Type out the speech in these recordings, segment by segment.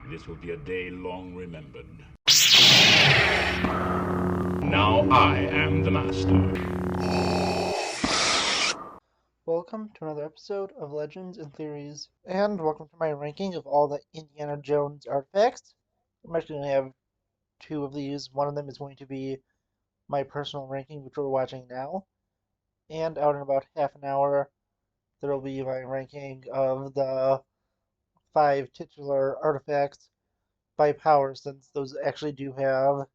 This will be a day long remembered. Now I am the master. Welcome to another episode of Legends and Theories, and welcome to my ranking of all the Indiana Jones artifacts. I'm actually going to have two of these. One of them is going to be my personal ranking, which we're watching now, and out in about half an hour, there will be my ranking of the 5 titular artifacts by power, since those actually do have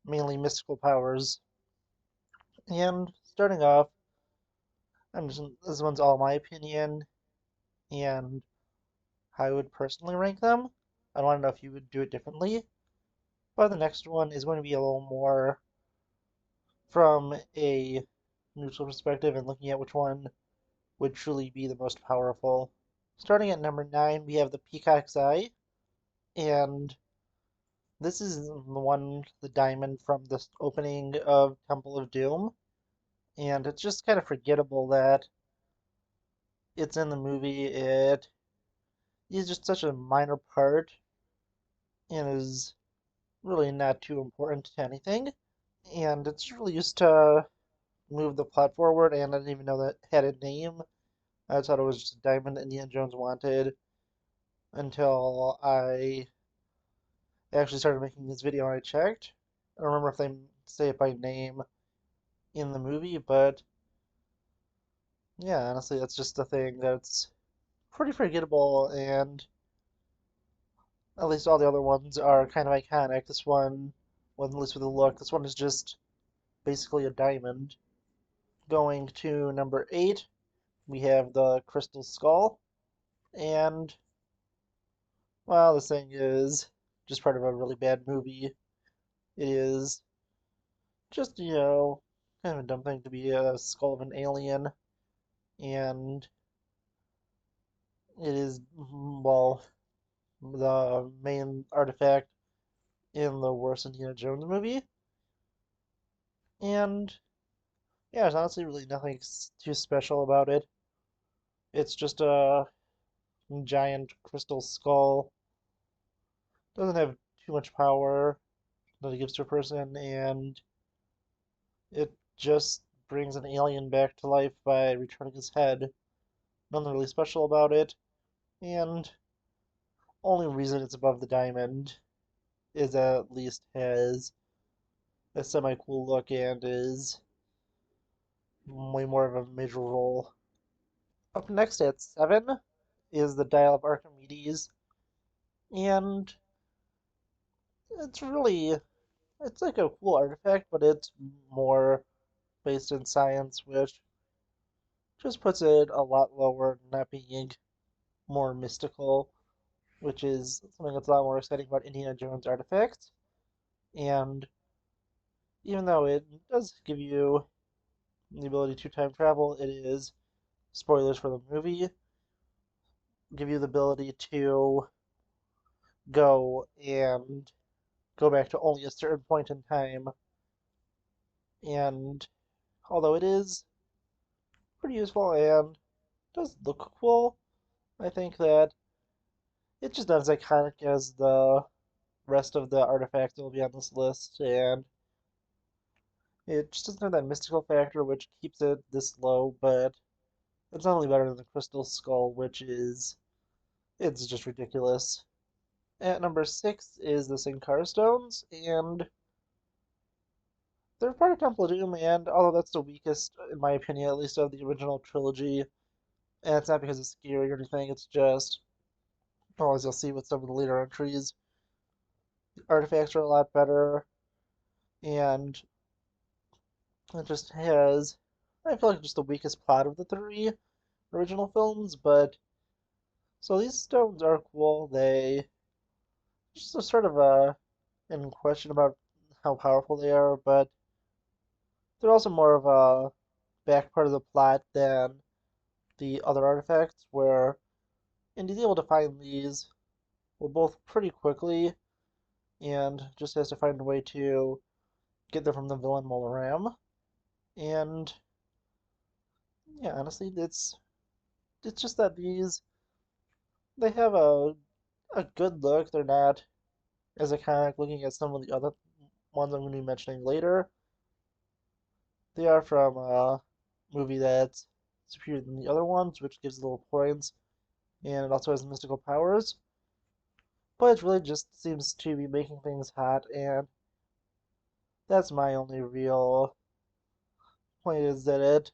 mainly mystical powers. And starting off, this one's all my opinion, and how I would personally rank them. I want to know if you would do it differently. But the next one is going to be a little more from a neutral perspective and looking at which one would truly be the most powerful. Starting at number 9, we have the Peacock's Eye, and this is the diamond from the opening of Temple of Doom, and it's just kind of forgettable that it's in the movie. It is just such a minor part and is really not too important to anything. And it's really used to move the plot forward, and I didn't even know that had a name. I thought it was just a diamond that Indiana Jones wanted until I actually started making this video and I checked. I don't remember if they say it by name in the movie, but yeah, honestly, that's just a thing that's pretty forgettable, and at least all the other ones are kind of iconic. This one, well, at least with the look, this one is just basically a diamond. Going to number 8, we have the Crystal Skull, and well, this thing is just part of a really bad movie. It is just, kind of a dumb thing to be a skull of an alien, and it is, well, the main artifact in the worst Indiana Jones movie. And yeah, there's honestly really nothing too special about it. It's just a giant crystal skull. Doesn't have too much power that it gives to a person, and it just brings an alien back to life by returning his head. Nothing really special about it, and only reason it's above the diamond is that at least has a semi-cool look and is way more of a major role. Up next at 7 is the Dial of Archimedes, and it's like a cool artifact, but it's more based in science, which just puts it a lot lower, not being more mystical, which is something that's a lot more exciting about Indiana Jones artifacts. And even though it does give you the ability to time travel, it is, spoilers for the movie, give you the ability to go and go back to only a certain point in time. And although it is pretty useful and does look cool, I think that it's just not as iconic as the rest of the artifacts that will be on this list, and it just doesn't have that mystical factor which keeps it this low, but it's not only better than the Crystal Skull, which is, it's just ridiculous. At number 6 is the Sankara Stones, and they're part of Temple of Doom, and although that's the weakest, in my opinion, at least of the original trilogy, and it's not because it's scary or anything, it's just, well, as you'll see with some of the later entries, the artifacts are a lot better, and it just has, I feel like, just the weakest plot of the 3 original films, but so these stones are cool. They just a sort of in question about how powerful they are, but they're also more of a back part of the plot than the other artifacts, where Indy's able to find these, well, both pretty quickly and just has to find a way to get them from the villain Mola Ram. And yeah, honestly, it's just that these, they have a a good look. They're not as iconic looking as some of the other ones I'm going to be mentioning later. They are from a movie that's superior than the other ones, which gives little points, and it also has mystical powers. But it really just seems to be making things hot, and that's my only real point is that it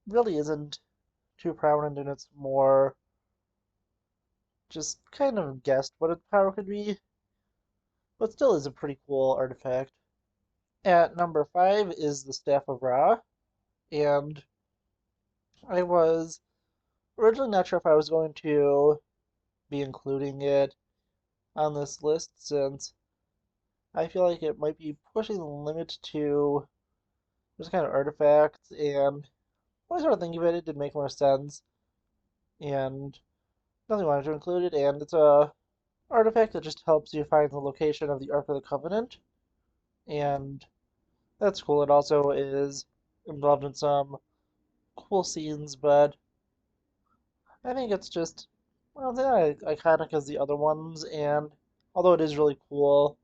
really isn't too prominent and it's more just kind of guessed what its power could be, but still is a pretty cool artifact. At number 5 is the Staff of Ra, and I was originally not sure if I was going to be including it on this list since I feel like it might be pushing the limit to this kind of artifact, and when I started thinking about it, it did make more sense, and nothing wanted to include it, and it's a artifact that just helps you find the location of the Ark of the Covenant, and that's cool. It also is involved in some cool scenes, but I think it's just, well, it's not iconic as the other ones, and although it is really cool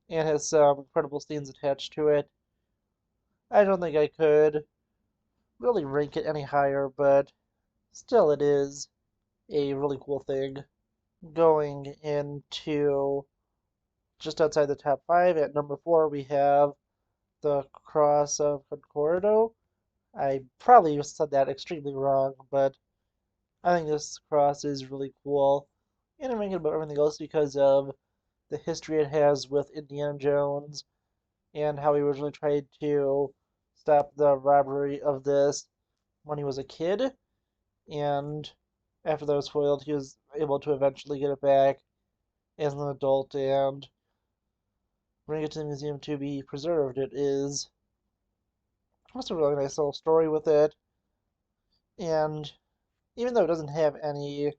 and has some incredible scenes attached to it, I don't think I could really rank it any higher, but still it is a really cool thing. Going into just outside the top 5, at number 4, we have the Cross of Concordo. I probably said that extremely wrong, but I think this cross is really cool. And I'm ranking above everything else because of the history it has with Indiana Jones and how he originally tried to stop the robbery of this when he was a kid. And after that was foiled, he was able to eventually get it back as an adult and bring it to the museum to be preserved. It is just a really nice little story with it. And even though it doesn't have any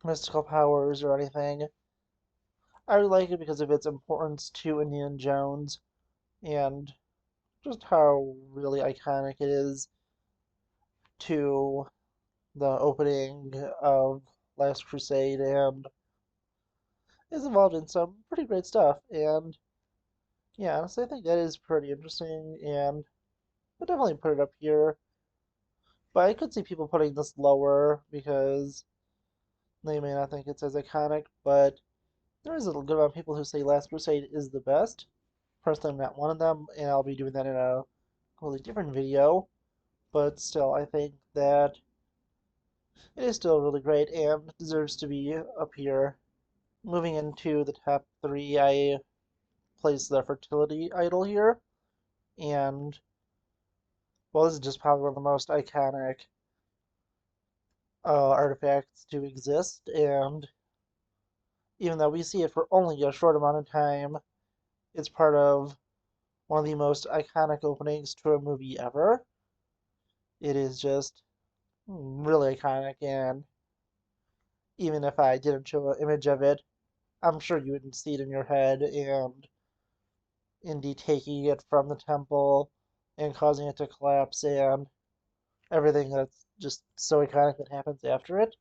mystical powers or anything, I really like it because of its importance to Indiana Jones and just how really iconic it is to the opening of Last Crusade and is involved in some pretty great stuff. And yeah, honestly, I think that is pretty interesting and I'll definitely put it up here. But I could see people putting this lower because they may not think it's as iconic, but there is a good amount of people who say Last Crusade is the best. Personally, I'm not one of them, and I'll be doing that in a completely different video. But still, I think that it is still really great and deserves to be up here. Moving into the top 3, I place the Fertility Idol here, and well, this is just probably one of the most iconic artifacts to exist, and even though we see it for only a short amount of time, it's part of one of the most iconic openings to a movie ever. It is just really iconic, and even if I didn't show an image of it, I'm sure you would see it in your head, and Indy taking it from the temple and causing it to collapse, and everything that's just so iconic that happens after it.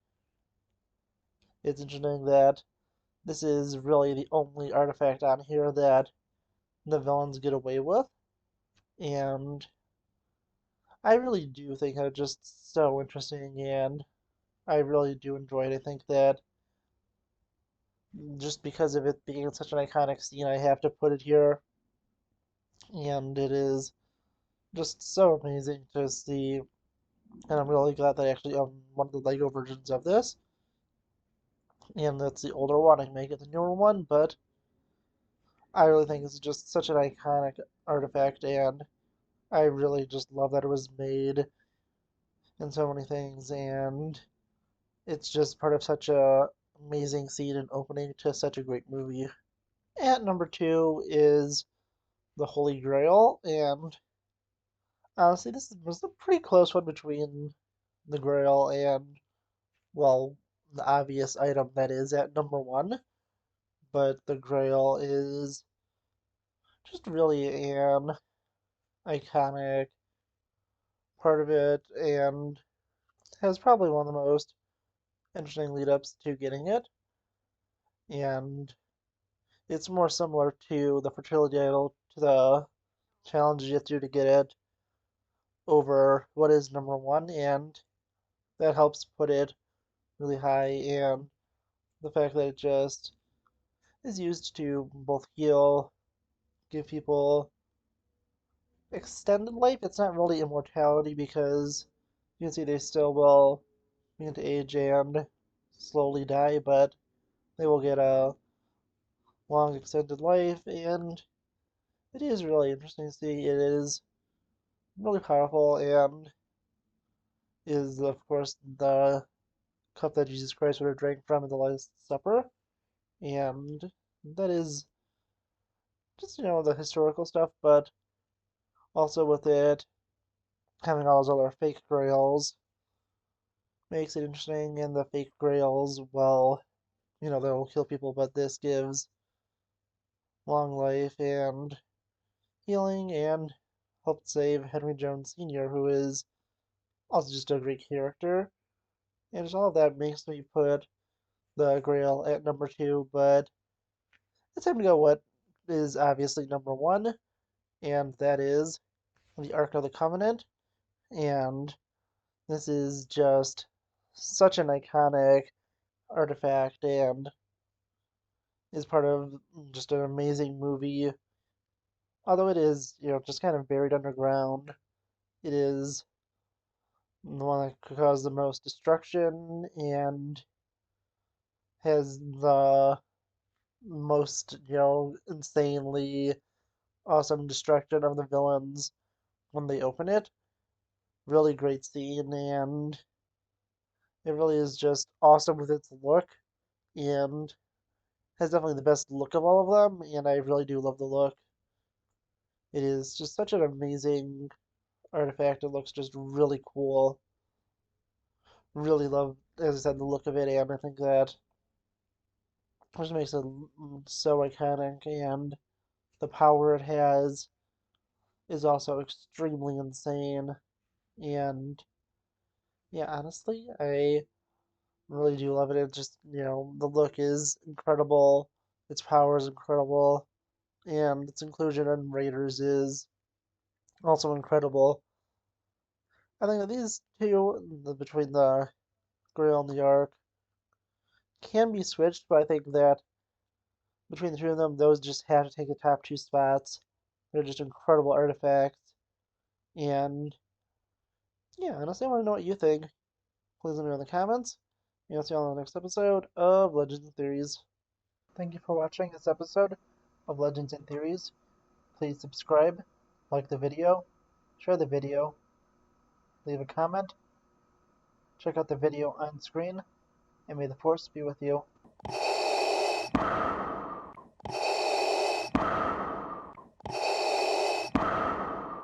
It's interesting that this is really the only artifact on here that the villains get away with, and I really do think it's just so interesting, and I really do enjoy it. I think that just because of it being such an iconic scene, I have to put it here, and it is just so amazing to see, and I'm really glad that I actually own one of the Lego versions of this, and that's the older one. I can make it the newer one, but I really think it's just such an iconic artifact, and I really just love that it was made in so many things, and it's just part of such a amazing scene and opening to such a great movie. At number 2 is the Holy Grail, and honestly, this was a pretty close one between the Grail and, well, the obvious item that is at number 1, but the Grail is just really an iconic part of it and has probably one of the most interesting lead ups to getting it. and it's more similar to the fertility idol, to the challenges you have to do to get it over what is number one, and that helps put it really high. And the fact that it just is used to both heal, give people extended life. It's not really immortality because you can see they still will begin to age and slowly die, but they will get a long extended life, and it is really interesting to see. It is really powerful and is, of course, the cup that Jesus Christ would have drank from at the Last Supper, and that is just, the historical stuff, but also with it having all those other fake grails makes it interesting, and the fake grails, well, they'll kill people, but this gives long life and healing and helped save Henry Jones Sr., who is also just a great character. And just all of that makes me put the Grail at number two, but it's time to go what is obviously number one, and that is the Ark of the Covenant. And this is just such an iconic artifact and is part of just an amazing movie. Although it is, just kind of buried underground, it is the one that could cause the most destruction and has the most, insanely awesome destruction of the villains when they open it. Really great scene, and it really is just awesome with its look, and has definitely the best look of all of them, and I really do love the look. It is just such an amazing artifact. It looks just really cool. Really love, as I said, the look of it, and I think that just makes it so iconic, and the power it has is also extremely insane. And yeah, honestly, I really do love it. It just, the look is incredible, its power is incredible, and its inclusion in Raiders is also incredible. I think that these two, between the Grail and the Ark, can be switched, but I think that between the two of them, those just have to take the top two spots. They're just incredible artifacts. And yeah, honestly, I want to know what you think. Please let me know in the comments. And I'll see you all in the next episode of Legends and Theories. Thank you for watching this episode of Legends and Theories. Please subscribe, like the video, share the video, leave a comment, check out the video on screen, and may the Force be with you.